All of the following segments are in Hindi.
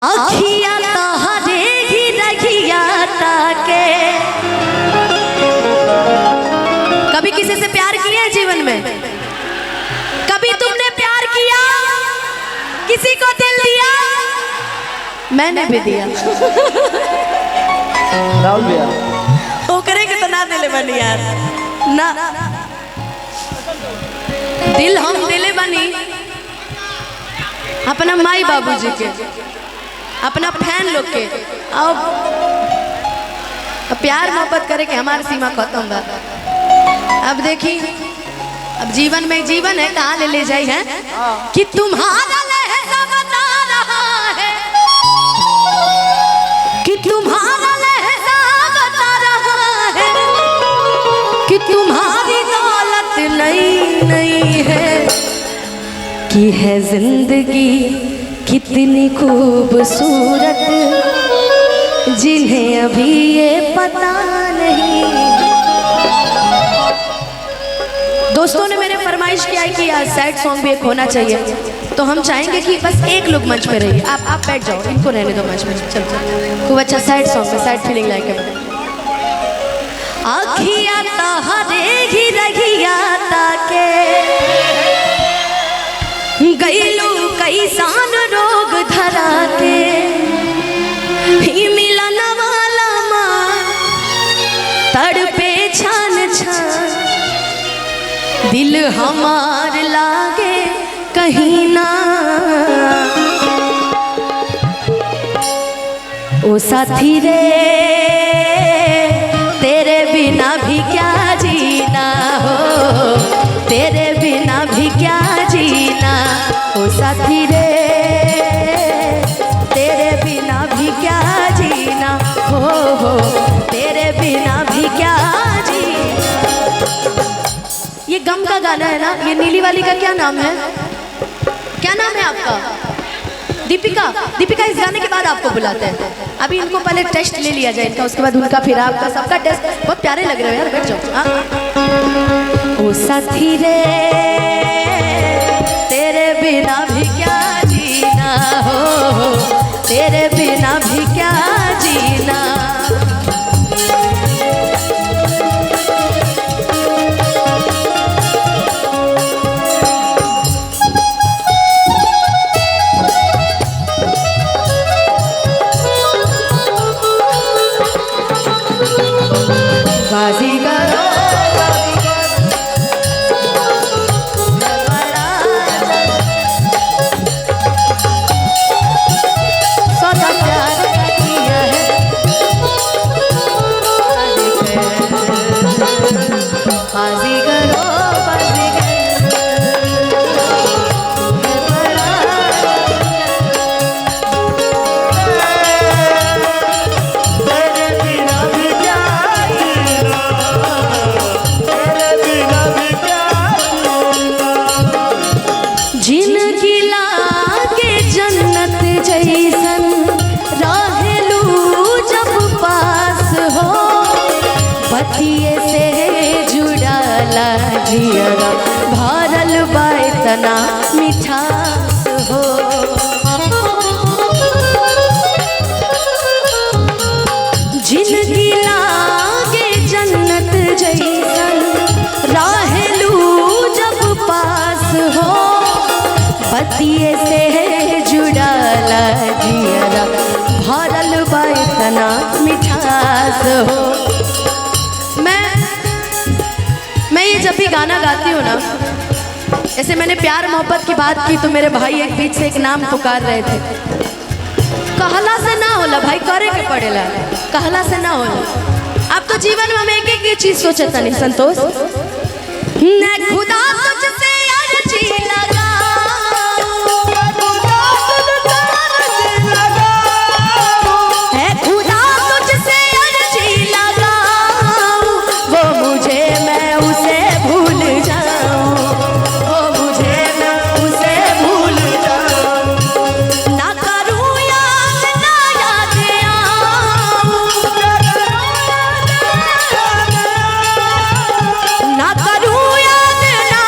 अखिया तोहरे ही रखिया ताके। कभी किसी से प्यार किया है जीवन में? कभी तुमने प्यार किया? किसी को दिल दिया? मैंने भी दिया। राहुल भैया वो करेंगे तो ना दिले बनी यार ना। दिल हम दिले बनी अपना माई बाबूजी के, अपना फैन लोग के। अब प्यार मोहब्बत करे के हमारी सीमा खत्म बा। अब देखी, अब जीवन में जीवन है, कहाँ ले जाई है कि तुम्हारा लहजा बता रहा है, कि तुम्हारा लहजा बता रहा है, कि तुम्हारी दौलत नई नई है, कि है जिंदगी कितनी खूबसूरत जिन्हें अभी ये पता नहीं। दोस्तों ने मेरे फरमाइश किया है कि यार सैड सॉन्ग भी एक होना चाहिए, तो हम चाहेंगे कि बस एक लोग मंच पे रहिए। आप बैठ जाओ, इनको रहने दो मंच पे। चल खूब अच्छा सैड सॉन्ग है, सैड फीलिंग लाइक है। आखिया तोहरे ही रहिया ताके, गईलू कैसान रोग धरा के, ही मिलन वाला माँ तड़पे छान छान, दिल हमार लागे कहीं ना। ओ साथी रे तेरे बिना भी क्या जीना हो, तेरे बिना भी क्या जीना। ओ साथी रे तेरे बिना भी क्या जीना हो, तेरे बिना भी क्या जीना। ये गम का गाना है ना। ये नीली वाली का क्या नाम है? क्या नाम है आपका? दीपिका। दीपिका इस गाने के बाद आपको बुलाते हैं। अभी इनको पहले टेस्ट ले लिया जाए इनका, उसके बाद उनका, फिर आपका, सबका टेस्ट। बहुत प्यारे लग रहे हो यार, बैठ जाओ। ओ साथी रे तेरे बिना भी क्या जीना हो, तेरे बिना भी क्या जीना। बाजीगर से जुड़ाला जियरा, भरल बातना मिठास हो। जिंदगी लागे जन्नत जैसन, रहेलू जब पास हो। बतिये से जुड़ाला जियरा, भरल बातना मिठास हो। मैं ये जब भी गाना गाती हूँ ना, ऐसे मैंने प्यार मोहब्बत की बात की तो मेरे भाई एक बीच से एक नाम पुकार रहे थे। कहला से ना होला भाई, करे के पड़ेला, कहला से ना होला। अब तो जीवन में हम एक एक चीज सोचे तनी संतोष, न खुदा तुझसे अर्जी लगा, ना करूँ याद ना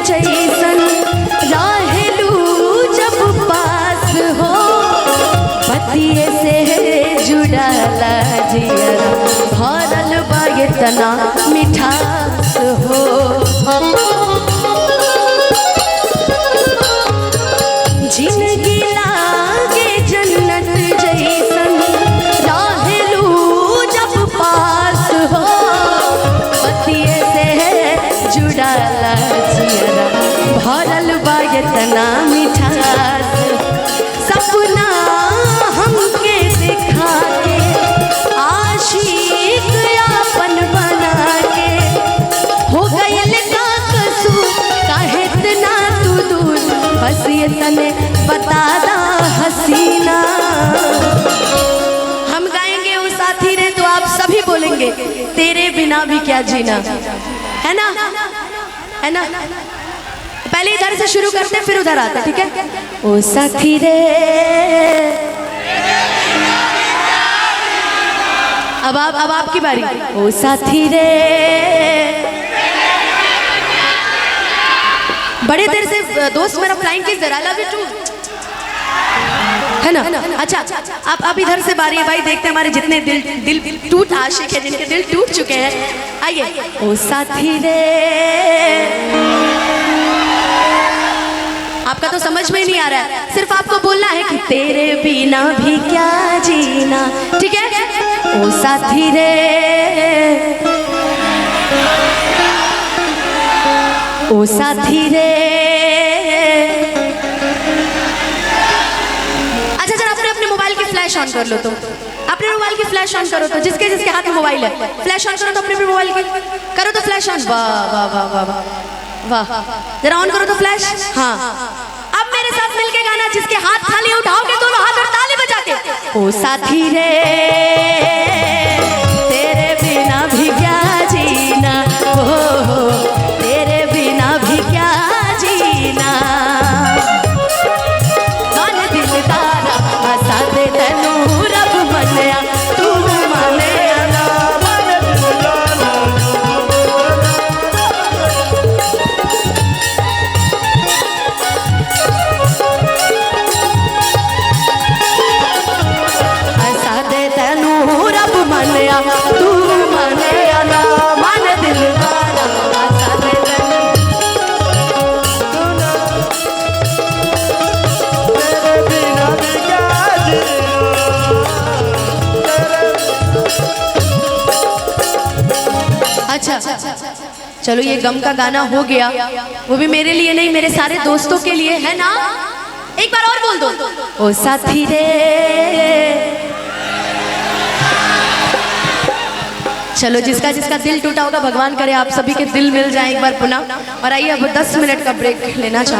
जैसन रहेलू जब पास हो, पतिये से जुड़ाला जियरा भरल बा इतना मिठास हो। जिंदगी लागे जन्नत जैसन रहेलू जब पास हो, पतिये से जुड़ाला जियरा भरल बा इतना मिठास। सपना हमके दिखा के आशिक अपन बना के, हो गयल का कसूर काहे इतना तू दूर, बस ये तने बता दा हसीना। हम गाएंगे वो साथी रे तो आप सभी बोलेंगे तेरे बिना भी क्या जीना, है ना, है ना। पहले इधर से शुरू करते फिर उधर आते, ठीक है। ओ साथी रे, अब आपकी बारी। ओ साथी रे, बड़े देर से दोस्त मेरा फ्लाइंग किस जरा लव यू टू, है ना। अच्छा अब इधर से बारी है भाई, देखते हैं हमारे जितने दिल टूट आशिक है, जिनके दिल टूट चुके हैं। आइए। ओ साथी रे, आपका तो समझ में ही नहीं आ रहा है, सिर्फ आपको बोलना है कि तेरे बिना भी क्या जीना, ठीक है। ओ साथी रे, ओ साथी रे। अच्छा जरा अपने मोबाइल की फ्लैश ऑन कर लो, तो अपने मोबाइल की फ्लैश ऑन करो, तो जिसके हाथ में मोबाइल है फ्लैश ऑन करो, तो अपने मोबाइल की करो तो फ्लैश ऑन। वाह वाह वाह वाह वाह, जरा ऑन करो तो फ्लैश। हाँ अब मेरे साथ मिलके गाना, जिसके हाथ खाली उठाओगे दोनों हाथ और ताली बजा के। ओ साथी रे, तेरे बिना भी क्या जीना, हो तेरे बिना भी क्या जीना। मन दिल तारा आसा दे तैनू रब मनिया, तू मनिया ना मन दिल तारा। आसा दे तैनू रब मनिया, तू मनिया ना मन दिल तारा। आसा दे तैनू तेरे बिना भी क्या जीना। अच्छा चलो ये गम का गाना हो गया, वो भी मेरे लिए नहीं मेरे सारे दोस्तों के लिए, है ना। एक बार और बोल दो। ओ साथी रे, चलो जिसका दिल टूटा होगा भगवान करे आप सभी के दिल मिल जाए एक बार पुनः। और आइए अब 10 मिनट का ब्रेक लेना चाहते हैं।